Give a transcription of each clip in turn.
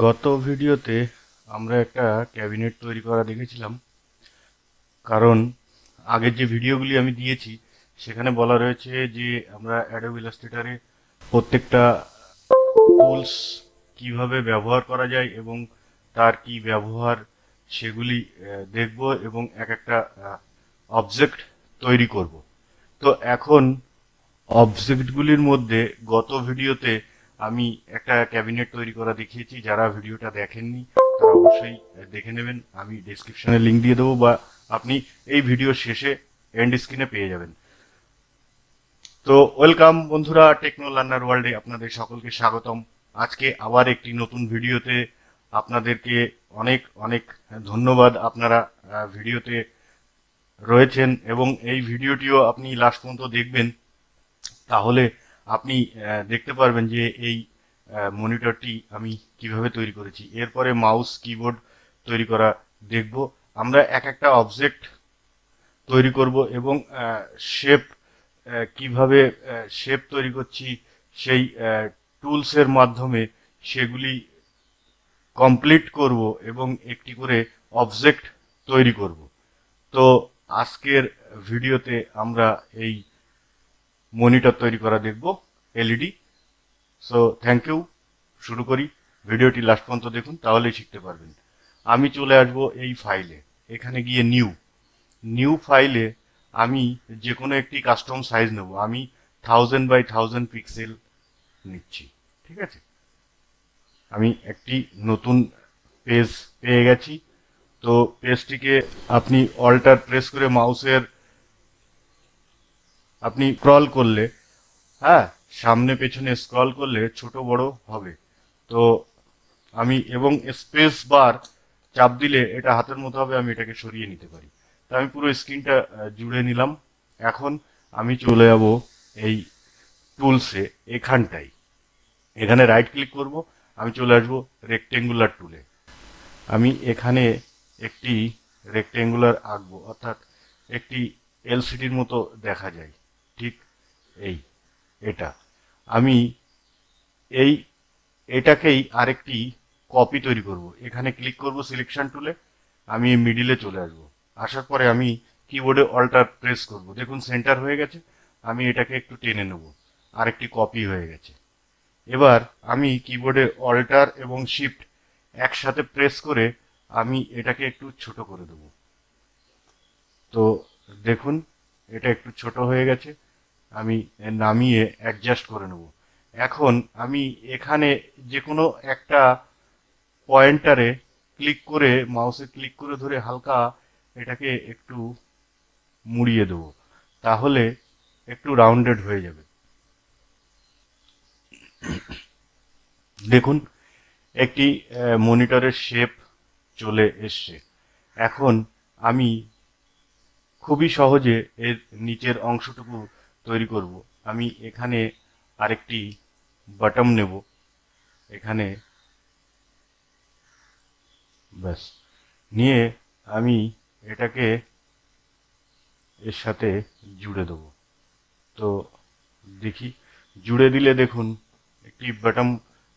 গত ভিডিওতে আমরা একটা ক্যাবিনেট তৈরি করা দেখেছিলাম। কারণ আগের যে ভিডিওগুলি আমি দিয়েছি সেখানে বলা রয়েছে যে আমরা অ্যাডোব ইলাস্ট্রেটরে প্রত্যেকটা টুলস কিভাবে ব্যবহার করা যায় এবং তার কি ব্যবহার সেগুলি দেখব এবং এক একটা অবজেক্ট তৈরি করব। তো এখন অবজেক্টগুলির মধ্যে গত ভিডিওতে আমি একটা ক্যাবিনেট তৈরি করা দেখিয়েছি। যারা ভিডিওটা দেখেননি তারা অবশ্যই দেখে নেবেন। আমি ডেসক্রিপশনে লিংক দিয়ে দেবো বা আপনি এই ভিডিও শেষে এন্ড স্ক্রিনে পেয়ে যাবেন। তো ওয়েলকাম বন্ধুরা, টেকনো লার্নার ওয়ার্ল্ডে আপনাদের সকলকে স্বাগতম। আজকে আবার একটি নতুন ভিডিওতে আপনাদেরকে অনেক অনেক ধন্যবাদ। আপনারা ভিডিওতে রয়েছেন এবং এই ভিডিওটিও আপনি লাস্ট পর্যন্ত দেখবেন। তাহলে আপনি দেখতে পারবেন যে এই মনিটরটি আমি কিভাবে তৈরি করেছি। এরপরে মাউস কিবোর্ড তৈরি করা দেখব। আমরা এক একটা অবজেক্ট তৈরি করব এবং শেপ কিভাবে শেপ তৈরি করছি সেই টুলসের মাধ্যমে সেগুলি কমপ্লিট করব এবং একটি করে অবজেক্ট তৈরি করব। তো আজকের ভিডিওতে আমরা এই মনিটর তৈরি করা দেখব, এলইডি। So thank you. শুরু করি। ভিডিওটি লাস্ট পর্যন্ত দেখুন, তাহলেই শিখতে পারবেন। আমি চলে আসব এই ফাইলে, এখানে গিয়ে নিউ নিউ ফাইলে আমি যে কোনো একটি কাস্টম সাইজ নেব। আমি 1000 বাই 1000 পিক্সেল নিচ্ছি। ঠিক আছে, আমি একটি নতুন পেজ পেয়ে গেছি। তো পেজটিকে আপনি অল্টার প্রেস করে মাউসের আপনি স্ক্রল করলে, হ্যাঁ, সামনে পেছনে স্ক্রল করলে ছোট বড় হবে। তো আমি এবং স্পেস বার চাপ দিলে এটা হাতের মতো হবে, আমি এটাকে সরিয়ে নিতে পারি। তো আমি পুরো স্ক্রিনটা জুড়ে নিলাম। এখন আমি চলে যাব এই টুলসে, এখানটাই, এখানে রাইট ক্লিক করব। আমি চলে আসব রেক্টেঙ্গুলার টুলে। আমি এখানে একটি রেক্টেঙ্গুলার আঁকবো, অর্থাৎ একটি এলসিডির মতো দেখা যায়, ঠিক এই এটা। আমি এই এটাকেই আরেকটি কপি তৈরি করব। এখানে ক্লিক করব সিলেকশন টুলে, আমি মিডিলে চলে আসব। আসার পরে আমি কিবোর্ডে অল্টার প্রেস করব। দেখুন সেন্টার হয়ে গেছে। আমি এটাকে একটু টেনে নেব, আরেকটি কপি হয়ে গেছে। এবার আমি কিবোর্ডে অল্টার এবং শিফট একসাথে প্রেস করে আমি এটাকে একটু ছোট করে দেব। তো দেখুন এটা একটু ছোট হয়ে গেছে। আমি নামিয়ে অ্যাডজাস্ট করে নেব। এখন আমি এখানে যে কোনো একটা পয়েন্টারে ক্লিক করে, মাউসে ক্লিক করে ধরে হালকা এটাকে একটু মুড়িয়ে দেব, তাহলে একটু রাউন্ডেড হয়ে যাবে। দেখুন একটি মনিটরের শেপ চলে এসছে। এখন আমি খুবই সহজে এর নিচের অংশটুকু তৈরি করব। আমি এখানে আরেকটি বাটন নেব, এখানে ব্যাস নিয়ে আমি এটাকে এর সাথে জুড়ে দেব। তো দেখি, জুড়ে দিলে দেখুন একটি বাটন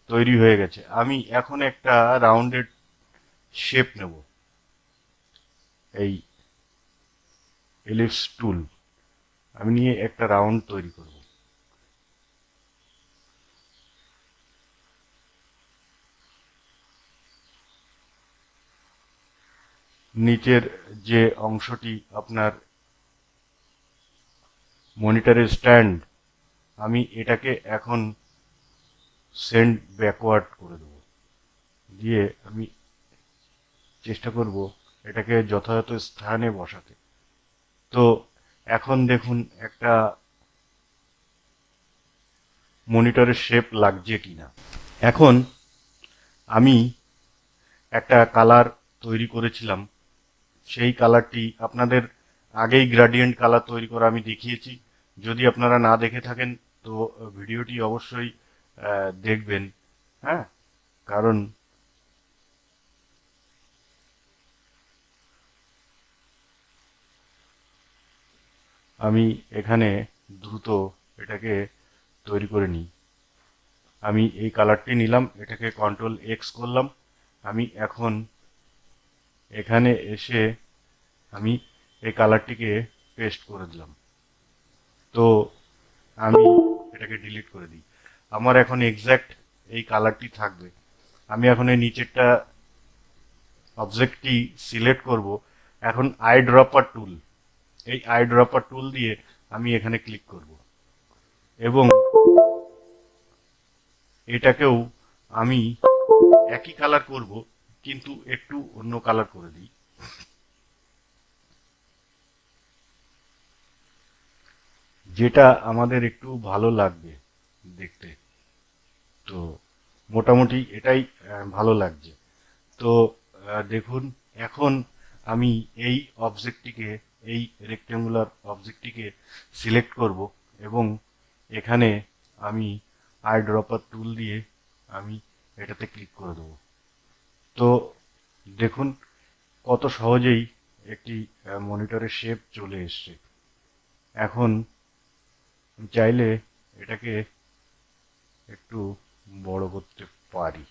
তৈরি হয়ে গেছে। আমি এখন একটা রাউন্ডেড শেপ নেব, এই এলিপস টুল আমি নিয়ে একটা রাউন্ড তৈরি করব। নিচের যে অংশটি আপনার মনিটরের স্ট্যান্ড, আমি এটাকে এখন সেন্ড ব্যাকওয়ার্ড করে দেব। দিয়ে আমি চেষ্টা করব এটাকে যথাযথ স্থানে বসাতে। তো এখন দেখুন একটা মনিটরের শেপ লাগছে কিনা। এখন আমি একটা কালার তৈরি করেছিলাম, সেই কালারটি আপনাদের আগেই গ্রেডিয়েন্ট কালার তৈরি করা আমি দেখিয়েছি। যদি আপনারা না দেখে থাকেন তো ভিডিওটি অবশ্যই দেখবেন। হ্যাঁ, কারণ আমি এখানে দ্রুত এটাকে তৈরি করে নিই। আমি এই কালারটি নিলাম, এটাকে কন্ট্রোল এক্স করলাম। আমি এখন এখানে এসে আমি এই কালারটিকে পেস্ট করে দিলাম। তো আমি এটাকে ডিলিট করে দিই। আমার এখন এক্স্যাক্ট এই কালারটি থাকবে। আমি এখন এই নিচেরটা অবজেক্টটি সিলেক্ট করব। এখন আই ড্রপার টুল, এই আই ড্রপার টুল দিয়ে আমি এখানে ক্লিক করব এবং এটাকেও আমি একই কালার করব, কিন্তু একটু অন্য কালার করে দিই। যেটা আমাদের একটু ভালো লাগবে দেখতে। তো মোটামুটি এটাই ভালো লাগছে। তো দেখুন, এখন আমি এই অবজেক্টটিকে, এই রেক্টেঙ্গুলার অবজেক্টটিকে সিলেক্ট করব এবং এখানে আমি আই ড্রপার টুল দিয়ে আমি এটাতে ক্লিক করে দেব। তো দেখুন কত সহজেই একটি মনিটরের শেপ চলে এসছে। এখন চাইলে এটাকে একটু বড় করতে পারি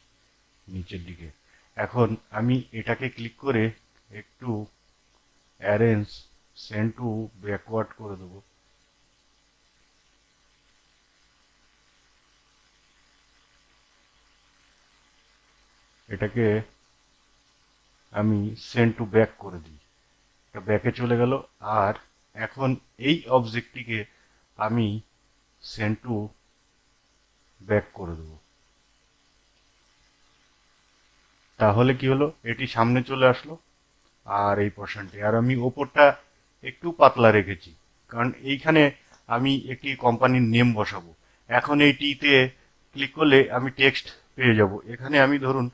নিচের দিকে। এখন আমি এটাকে ক্লিক করে একটু অ্যারেঞ্জ সেন্ড টু ব্যাকওয়ার্ড করে দেবো। এটাকে আমি সেন্ড টু ব্যাক করে দিই, এটা ব্যাকে চলে গেল। আর এখন এই অবজেক্টটিকে আমি সেন্ড টু ব্যাক করে দেবো। তাহলে কি হলো, এটি সামনে চলে আসলো। আর এই পোর্শনটি, আর আমি ওপরটা একটু পাতলা রেখেছি, কারণ এইখানে আমি একটি কোম্পানির নেম বসাবো। এখন এইটিতে ক্লিক করলে আমি টেক্সট পেয়ে যাব। এখানে আমি ধরুন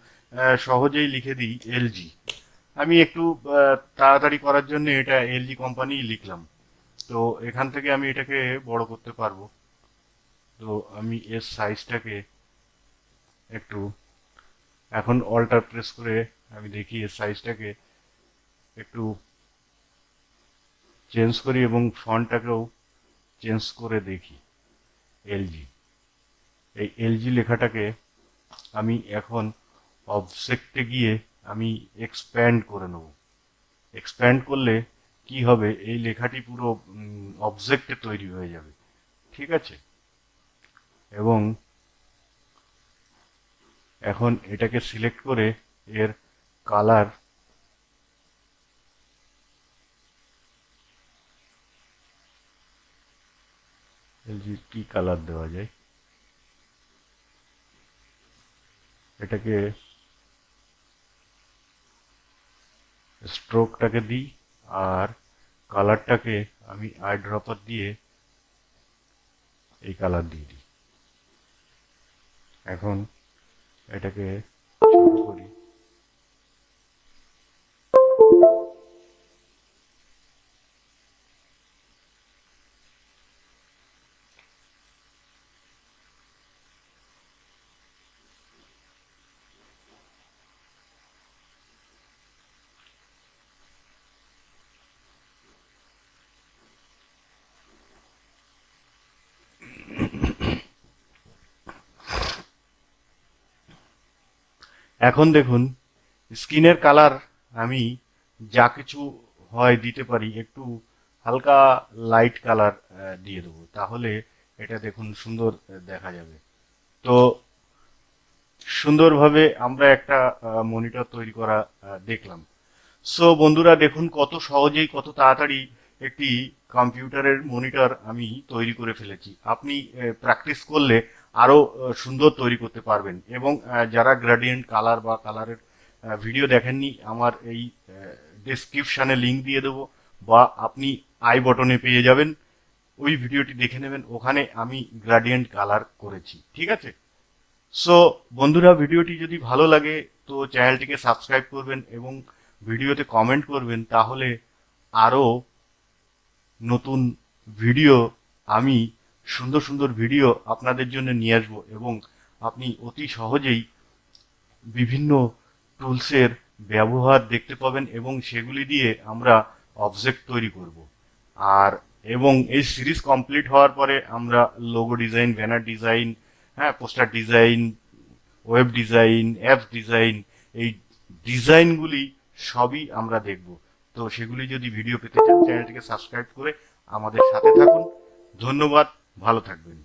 সহজেই লিখে দিই এলজি। আমি একটু তাড়াতাড়ি করার জন্য এটা এলজি কোম্পানি লিখলাম। তো এখান থেকে আমি এটাকে বড় করতে পারবো। তো আমি এর সাইজটাকে একটু, এখন অল্টার প্রেস করে আমি দেখি এর সাইজটাকে একটু চেঞ্জ করি এবং ফন্টটাকেও চেঞ্জ করে দেখি। এলজি, এই এলজি লেখাটাকে আমি এখন অবজেক্টে গিয়ে আমি এক্সপ্যান্ড করে নেব। এক্সপ্যান্ড করলে কি হবে, এই লেখাটি পুরো অবজেক্টে তৈরি হয়ে যাবে। ঠিক আছে, এবং এখন এটাকে সিলেক্ট করে এর কালার, এলজি কি কালার দেওয়া যায়, এটাকে স্ট্রোকটাকে দিই আর কালারটাকে আমি আই ড্রপার দিয়ে এই কালার দিয়ে দিই। এখন এটাকে ছোট করি। এখন দেখুন স্কিনের কালার আমি যা কিছু হয় দিতে পারি, একটু হালকা লাইট কালার দিয়ে দেবো, তাহলে এটা দেখুন সুন্দর দেখা যাবে। তো সুন্দরভাবে আমরা একটা মনিটর তৈরি করা দেখলাম। সো বন্ধুরা দেখুন কত সহজেই, কত তাড়াতাড়ি একটি কম্পিউটারের মনিটর আমি তৈরি করে ফেলেছি। আপনি প্র্যাকটিস করলে আরো সুন্দর তৈরি করতে পারবেন। এবং যারা গ্রেডিয়েন্ট কালার বা কালারের ভিডিও দেখেননি, আমার এই ডেসক্রিপশনে লিংক দিয়ে দেবো, বা আপনি আই বটনে পেয়ে যাবেন, ওই ভিডিওটি দেখে নেবেন, ওখানে আমি গ্রেডিয়েন্ট কালার করেছি। ঠিক আছে, সো বন্ধুরা ভিডিওটি যদি ভালো লাগে তো চ্যানেলটিকে সাবস্ক্রাইব করবেন এবং ভিডিওতে কমেন্ট করবেন, তাহলে আরো নতুন ভিডিও, আমি সুন্দর সুন্দর ভিডিও আপনাদের জন্য নিয়ে আসবো এবং আপনি অতি সহজেই বিভিন্ন টুলসের ব্যবহার দেখতে পাবেন এবং সেগুলি দিয়ে আমরা অবজেক্ট তৈরি করব। আর এবং এই সিরিজ কমপ্লিট হওয়ার পরে আমরা লোগো ডিজাইন, ব্যানার ডিজাইন, হ্যাঁ, poster design, web design, app design, এই ডিজাইনগুলি সবই আমরা দেখব। তো সেগুলি যদি ভিডিও পেতে চান চ্যানেলটিকে সাবস্ক্রাইব করে আমাদের সাথে থাকুন। ধন্যবাদ, ভালো থাকবেন।